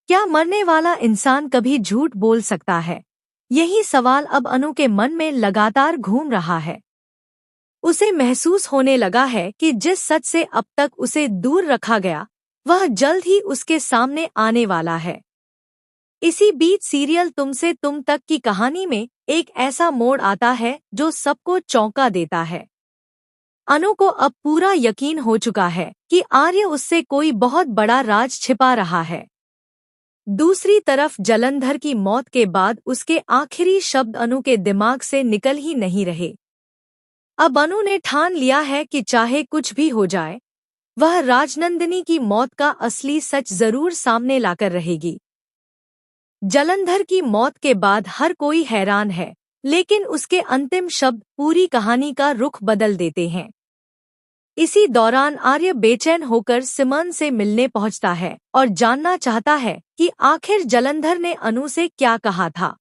क्या मरने वाला इंसान कभी झूठ बोल सकता है? यही सवाल अब अनु के मन में लगातार घूम रहा है। उसे महसूस होने लगा है कि जिस सच से अब तक उसे दूर रखा गया, वह जल्द ही उसके सामने आने वाला है। इसी बीच सीरियल तुमसे तुम तक की कहानी में एक ऐसा मोड़ आता है जो सबको चौंका देता है। अनु को अब पूरा यकीन हो चुका है कि आर्य उससे कोई बहुत बड़ा राज छिपा रहा है। दूसरी तरफ जलंधर की मौत के बाद उसके आखिरी शब्द अनु के दिमाग से निकल ही नहीं रहे। अब अनु ने ठान लिया है कि चाहे कुछ भी हो जाए, वह राजनंदिनी की मौत का असली सच जरूर सामने लाकर रहेगी। जलंधर की मौत के बाद हर कोई हैरान है, लेकिन उसके अंतिम शब्द पूरी कहानी का रुख बदल देते हैं। इसी दौरान आर्य बेचैन होकर सिमन से मिलने पहुंचता है और जानना चाहता है कि आखिर जलंधर ने अनु से क्या कहा था।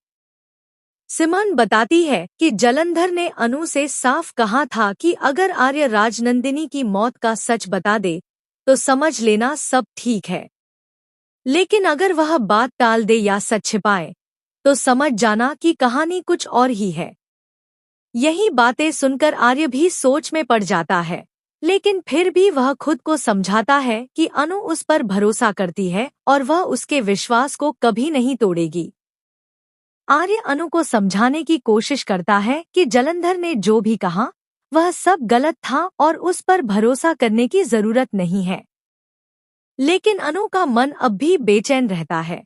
सिमन बताती है कि जलंधर ने अनु से साफ कहा था कि अगर आर्य राजनंदिनी की मौत का सच बता दे तो समझ लेना सब ठीक है, लेकिन अगर वह बात टाल दे या सच छिपाए तो समझ जाना कि कहानी कुछ और ही है। यही बातें सुनकर आर्य भी सोच में पड़ जाता है, लेकिन फिर भी वह खुद को समझाता है कि अनु उस पर भरोसा करती है और वह उसके विश्वास को कभी नहीं तोड़ेगी। आर्य अनु को समझाने की कोशिश करता है कि जलंधर ने जो भी कहा वह सब गलत था और उस पर भरोसा करने की जरूरत नहीं है, लेकिन अनु का मन अब भी बेचैन रहता है।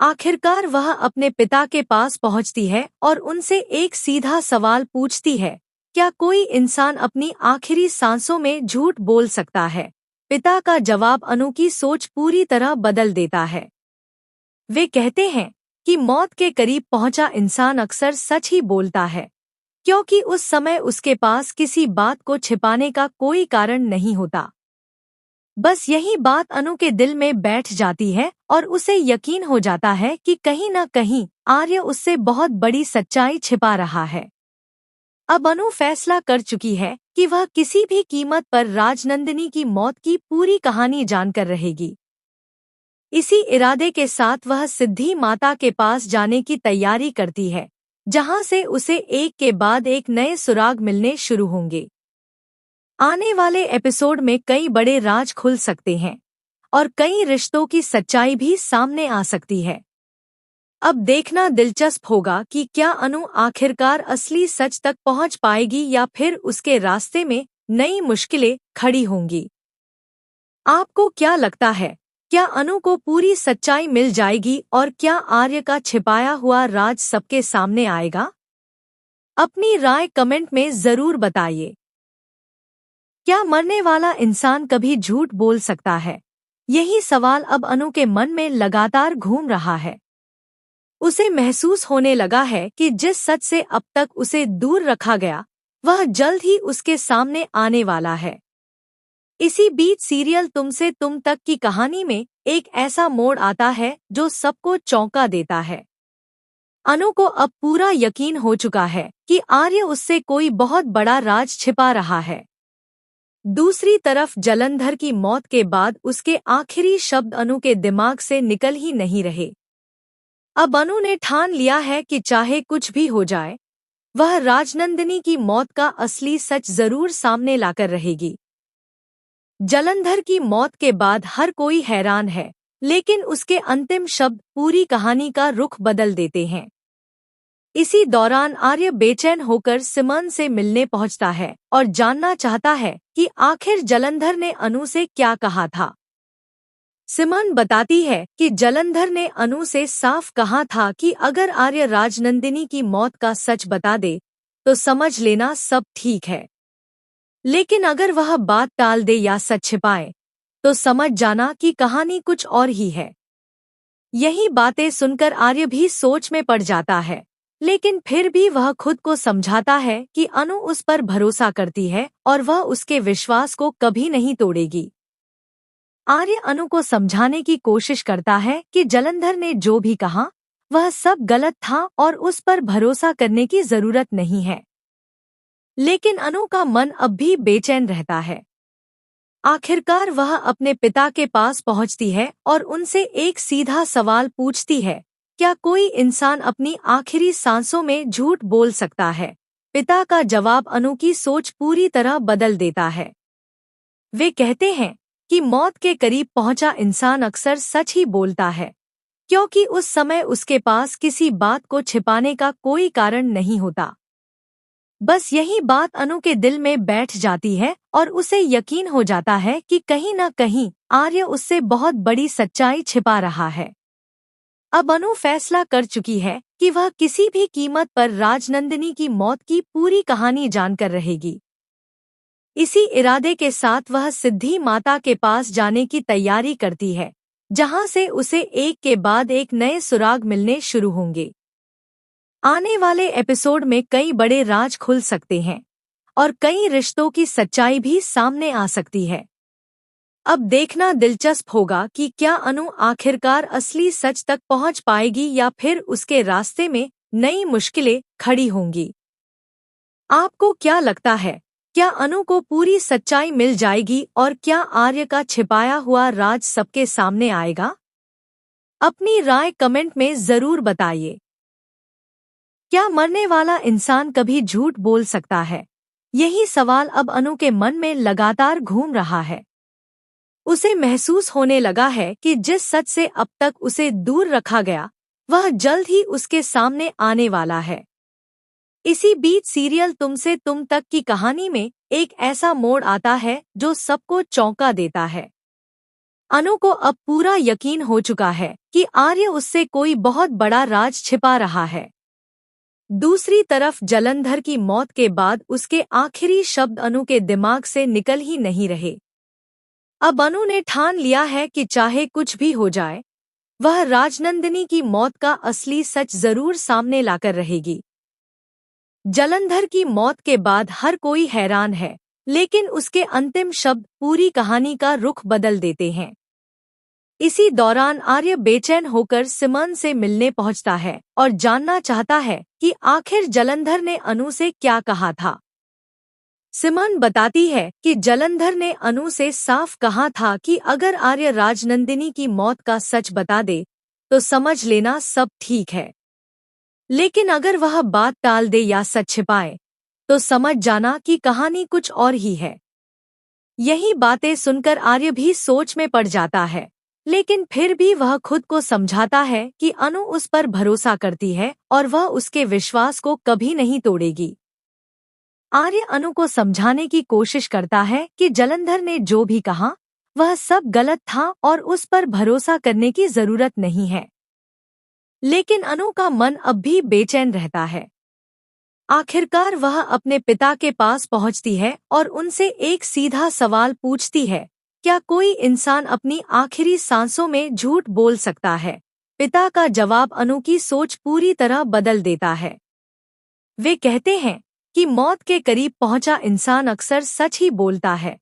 आखिरकार वह अपने पिता के पास पहुंचती है और उनसे एक सीधा सवाल पूछती है, क्या कोई इंसान अपनी आखिरी सांसों में झूठ बोल सकता है? पिता का जवाब अनु की सोच पूरी तरह बदल देता है। वे कहते हैं कि मौत के करीब पहुंचा इंसान अक्सर सच ही बोलता है, क्योंकि उस समय उसके पास किसी बात को छिपाने का कोई कारण नहीं होता। बस यही बात अनु के दिल में बैठ जाती है और उसे यकीन हो जाता है कि कहीं न कहीं आर्य उससे बहुत बड़ी सच्चाई छिपा रहा है। अब अनु फैसला कर चुकी है कि वह किसी भी कीमत पर राजनंदिनी की मौत की पूरी कहानी जानकर रहेगी। इसी इरादे के साथ वह सिद्धि माता के पास जाने की तैयारी करती है, जहां से उसे एक के बाद एक नए सुराग मिलने शुरू होंगे। आने वाले एपिसोड में कई बड़े राज खुल सकते हैं और कई रिश्तों की सच्चाई भी सामने आ सकती है। अब देखना दिलचस्प होगा कि क्या अनु आखिरकार असली सच तक पहुंच पाएगी या फिर उसके रास्ते में नई मुश्किलें खड़ी होंगी। आपको क्या लगता है, क्या अनु को पूरी सच्चाई मिल जाएगी और क्या आर्य का छिपाया हुआ राज सबके सामने आएगा? अपनी राय कमेंट में जरूर बताइए। क्या मरने वाला इंसान कभी झूठ बोल सकता है? यही सवाल अब अनु के मन में लगातार घूम रहा है। उसे महसूस होने लगा है कि जिस सच से अब तक उसे दूर रखा गया, वह जल्द ही उसके सामने आने वाला है। इसी बीच सीरियल तुमसे तुम तक की कहानी में एक ऐसा मोड़ आता है जो सबको चौंका देता है। अनु को अब पूरा यकीन हो चुका है कि आर्य उससे कोई बहुत बड़ा राज छिपा रहा है। दूसरी तरफ जलंधर की मौत के बाद उसके आखिरी शब्द अनु के दिमाग से निकल ही नहीं रहे। अब अनु ने ठान लिया है कि चाहे कुछ भी हो जाए, वह राजनंदिनी की मौत का असली सच जरूर सामने लाकर रहेगी। जलंधर की मौत के बाद हर कोई हैरान है, लेकिन उसके अंतिम शब्द पूरी कहानी का रुख बदल देते हैं। इसी दौरान आर्य बेचैन होकर सिमन से मिलने पहुंचता है और जानना चाहता है कि आखिर जलंधर ने अनु से क्या कहा था। सिमन बताती है कि जलंधर ने अनु से साफ कहा था कि अगर आर्य राजनंदिनी की मौत का सच बता दे तो समझ लेना सब ठीक है, लेकिन अगर वह बात टाल दे या सच छिपाए तो समझ जाना कि कहानी कुछ और ही है। यही बातें सुनकर आर्य भी सोच में पड़ जाता है, लेकिन फिर भी वह खुद को समझाता है कि अनु उस पर भरोसा करती है और वह उसके विश्वास को कभी नहीं तोड़ेगी। आर्य अनु को समझाने की कोशिश करता है कि जलंधर ने जो भी कहा वह सब गलत था और उस पर भरोसा करने की जरूरत नहीं है, लेकिन अनु का मन अब भी बेचैन रहता है। आखिरकार वह अपने पिता के पास पहुंचती है और उनसे एक सीधा सवाल पूछती है, क्या कोई इंसान अपनी आखिरी सांसों में झूठ बोल सकता है? पिता का जवाब अनु की सोच पूरी तरह बदल देता है। वे कहते हैं कि मौत के करीब पहुंचा इंसान अक्सर सच ही बोलता है, क्योंकि उस समय उसके पास किसी बात को छिपाने का कोई कारण नहीं होता। बस यही बात अनु के दिल में बैठ जाती है और उसे यकीन हो जाता है कि कहीं न कहीं आर्य उससे बहुत बड़ी सच्चाई छिपा रहा है। अब अनु फैसला कर चुकी है कि वह किसी भी कीमत पर राजनंदिनी की मौत की पूरी कहानी जानकर रहेगी। इसी इरादे के साथ वह सिद्धि माता के पास जाने की तैयारी करती है, जहां से उसे एक के बाद एक नए सुराग मिलने शुरू होंगे। आने वाले एपिसोड में कई बड़े राज खुल सकते हैं और कई रिश्तों की सच्चाई भी सामने आ सकती है। अब देखना दिलचस्प होगा कि क्या अनु आखिरकार असली सच तक पहुंच पाएगी या फिर उसके रास्ते में नई मुश्किलें खड़ी होंगी। आपको क्या लगता है, क्या अनु को पूरी सच्चाई मिल जाएगी और क्या आर्य का छिपाया हुआ राज सबके सामने आएगा? अपनी राय कमेंट में जरूर बताइए। क्या मरने वाला इंसान कभी झूठ बोल सकता है? यही सवाल अब अनु के मन में लगातार घूम रहा है। उसे महसूस होने लगा है कि जिस सच से अब तक उसे दूर रखा गया, वह जल्द ही उसके सामने आने वाला है। इसी बीच सीरियल तुमसे तुम तक की कहानी में एक ऐसा मोड़ आता है जो सबको चौंका देता है। अनु को अब पूरा यकीन हो चुका है कि आर्य उससे कोई बहुत बड़ा राज छिपा रहा है। दूसरी तरफ जलंधर की मौत के बाद उसके आखिरी शब्द अनु के दिमाग से निकल ही नहीं रहे। अब अनु ने ठान लिया है कि चाहे कुछ भी हो जाए, वह राजनंदिनी की मौत का असली सच जरूर सामने लाकर रहेगी। जलंधर की मौत के बाद हर कोई हैरान है, लेकिन उसके अंतिम शब्द पूरी कहानी का रुख बदल देते हैं। इसी दौरान आर्य बेचैन होकर सिमन से मिलने पहुंचता है और जानना चाहता है कि आखिर जलंधर ने अनु से क्या कहा था। सिमन बताती है कि जलंधर ने अनु से साफ कहा था कि अगर आर्य राजनंदिनी की मौत का सच बता दे तो समझ लेना सब ठीक है, लेकिन अगर वह बात टाल दे या सच छिपाए तो समझ जाना कि कहानी कुछ और ही है। यही बातें सुनकर आर्य भी सोच में पड़ जाता है, लेकिन फिर भी वह खुद को समझाता है कि अनु उस पर भरोसा करती है और वह उसके विश्वास को कभी नहीं तोड़ेगी। आर्य अनु को समझाने की कोशिश करता है कि जलंधर ने जो भी कहा वह सब गलत था और उस पर भरोसा करने की जरूरत नहीं है, लेकिन अनु का मन अब भी बेचैन रहता है। आखिरकार वह अपने पिता के पास पहुंचती है और उनसे एक सीधा सवाल पूछती है, क्या कोई इंसान अपनी आखिरी सांसों में झूठ बोल सकता है? पिता का जवाब अनु की सोच पूरी तरह बदल देता है। वे कहते हैं कि मौत के करीब पहुंचा इंसान अक्सर सच ही बोलता है,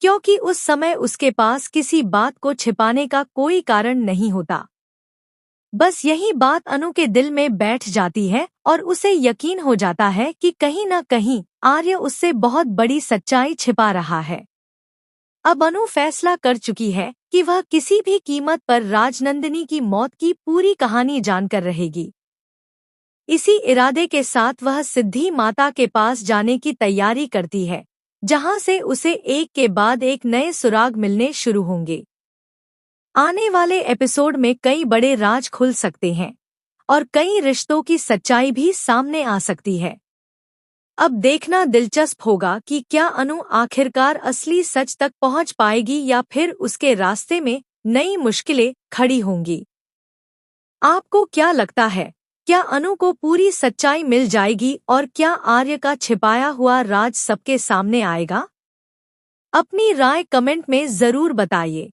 क्योंकि उस समय उसके पास किसी बात को छिपाने का कोई कारण नहीं होता। बस यही बात अनु के दिल में बैठ जाती है और उसे यकीन हो जाता है कि कहीं न कहीं आर्य उससे बहुत बड़ी सच्चाई छिपा रहा है। अब अनु फैसला कर चुकी है कि वह किसी भी कीमत पर राजनंदिनी की मौत की पूरी कहानी जानकर रहेगी। इसी इरादे के साथ वह सिद्धि माता के पास जाने की तैयारी करती है, जहां से उसे एक के बाद एक नए सुराग मिलने शुरू होंगे। आने वाले एपिसोड में कई बड़े राज खुल सकते हैं और कई रिश्तों की सच्चाई भी सामने आ सकती है। अब देखना दिलचस्प होगा कि क्या अनु आखिरकार असली सच तक पहुंच पाएगी या फिर उसके रास्ते में नई मुश्किलें खड़ी होंगी। आपको क्या लगता है, क्या अनु को पूरी सच्चाई मिल जाएगी और क्या आर्य का छिपाया हुआ राज सबके सामने आएगा? अपनी राय कमेंट में जरूर बताइए।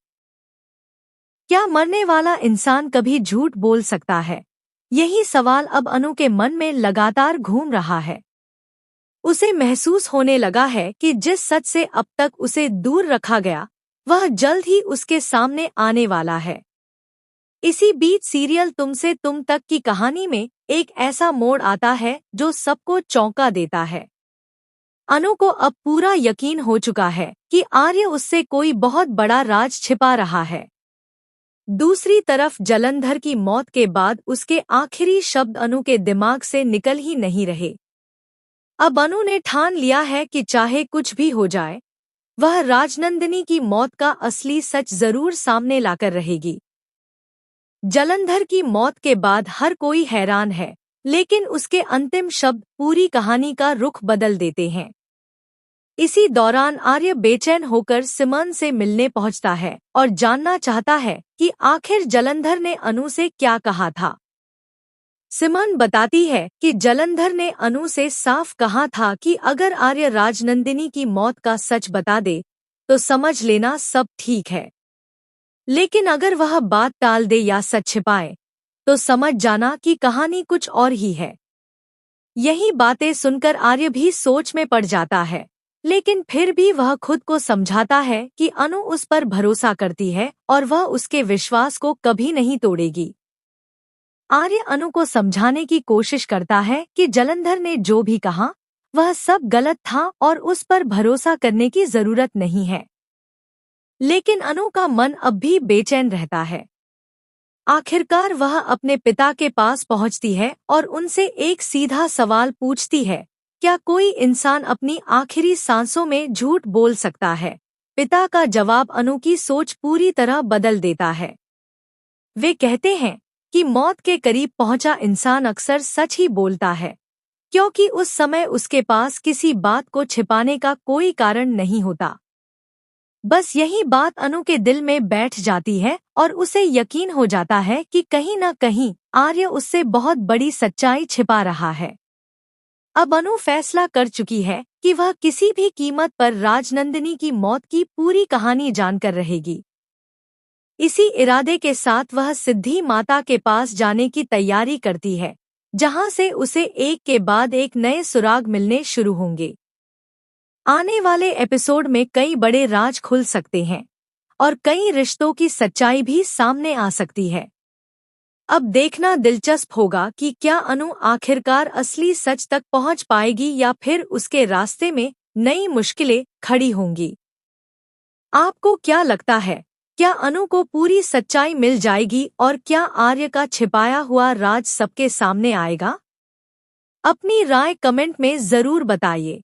क्या मरने वाला इंसान कभी झूठ बोल सकता है? यही सवाल अब अनु के मन में लगातार घूम रहा है। उसे महसूस होने लगा है कि जिस सच से अब तक उसे दूर रखा गया, वह जल्द ही उसके सामने आने वाला है। इसी बीच सीरियल तुमसे तुम तक की कहानी में एक ऐसा मोड़ आता है जो सबको चौंका देता है। अनु को अब पूरा यकीन हो चुका है कि आर्य उससे कोई बहुत बड़ा राज छिपा रहा है। दूसरी तरफ जलंधर की मौत के बाद उसके आखिरी शब्द अनु के दिमाग से निकल ही नहीं रहे। अब अनु ने ठान लिया है कि चाहे कुछ भी हो जाए, वह राजनंदिनी की मौत का असली सच जरूर सामने लाकर रहेगी। जलंधर की मौत के बाद हर कोई हैरान है, लेकिन उसके अंतिम शब्द पूरी कहानी का रुख बदल देते हैं। इसी दौरान आर्य बेचैन होकर सिमन से मिलने पहुंचता है और जानना चाहता है कि आखिर जलंधर ने अनु से क्या कहा था। सिमन बताती है कि जलंधर ने अनु से साफ कहा था कि अगर आर्य राजनंदिनी की मौत का सच बता दे तो समझ लेना सब ठीक है, लेकिन अगर वह बात टाल दे या सच छिपाए तो समझ जाना कि कहानी कुछ और ही है। यही बातें सुनकर आर्य भी सोच में पड़ जाता है, लेकिन फिर भी वह खुद को समझाता है कि अनु उस पर भरोसा करती है और वह उसके विश्वास को कभी नहीं तोड़ेगी। आर्य अनु को समझाने की कोशिश करता है कि जलंधर ने जो भी कहा वह सब गलत था और उस पर भरोसा करने की जरूरत नहीं है, लेकिन अनु का मन अब भी बेचैन रहता है। आखिरकार वह अपने पिता के पास पहुंचती है और उनसे एक सीधा सवाल पूछती है, क्या कोई इंसान अपनी आखिरी सांसों में झूठ बोल सकता है? पिता का जवाब अनु की सोच पूरी तरह बदल देता है। वे कहते हैं कि मौत के करीब पहुंचा इंसान अक्सर सच ही बोलता है, क्योंकि उस समय उसके पास किसी बात को छिपाने का कोई कारण नहीं होता। बस यही बात अनु के दिल में बैठ जाती है और उसे यकीन हो जाता है कि कहीं न कहीं आर्य उससे बहुत बड़ी सच्चाई छिपा रहा है। अब अनु फैसला कर चुकी है कि वह किसी भी कीमत पर राजनंदिनी की मौत की पूरी कहानी जानकर रहेगी। इसी इरादे के साथ वह सिद्धि माता के पास जाने की तैयारी करती है, जहां से उसे एक के बाद एक नए सुराग मिलने शुरू होंगे। आने वाले एपिसोड में कई बड़े राज खुल सकते हैं और कई रिश्तों की सच्चाई भी सामने आ सकती है। अब देखना दिलचस्प होगा कि क्या अनु आखिरकार असली सच तक पहुंच पाएगी या फिर उसके रास्ते में नई मुश्किलें खड़ी होंगी। आपको क्या लगता है, क्या अनु को पूरी सच्चाई मिल जाएगी और क्या आर्य का छिपाया हुआ राज सबके सामने आएगा? अपनी राय कमेंट में जरूर बताइए।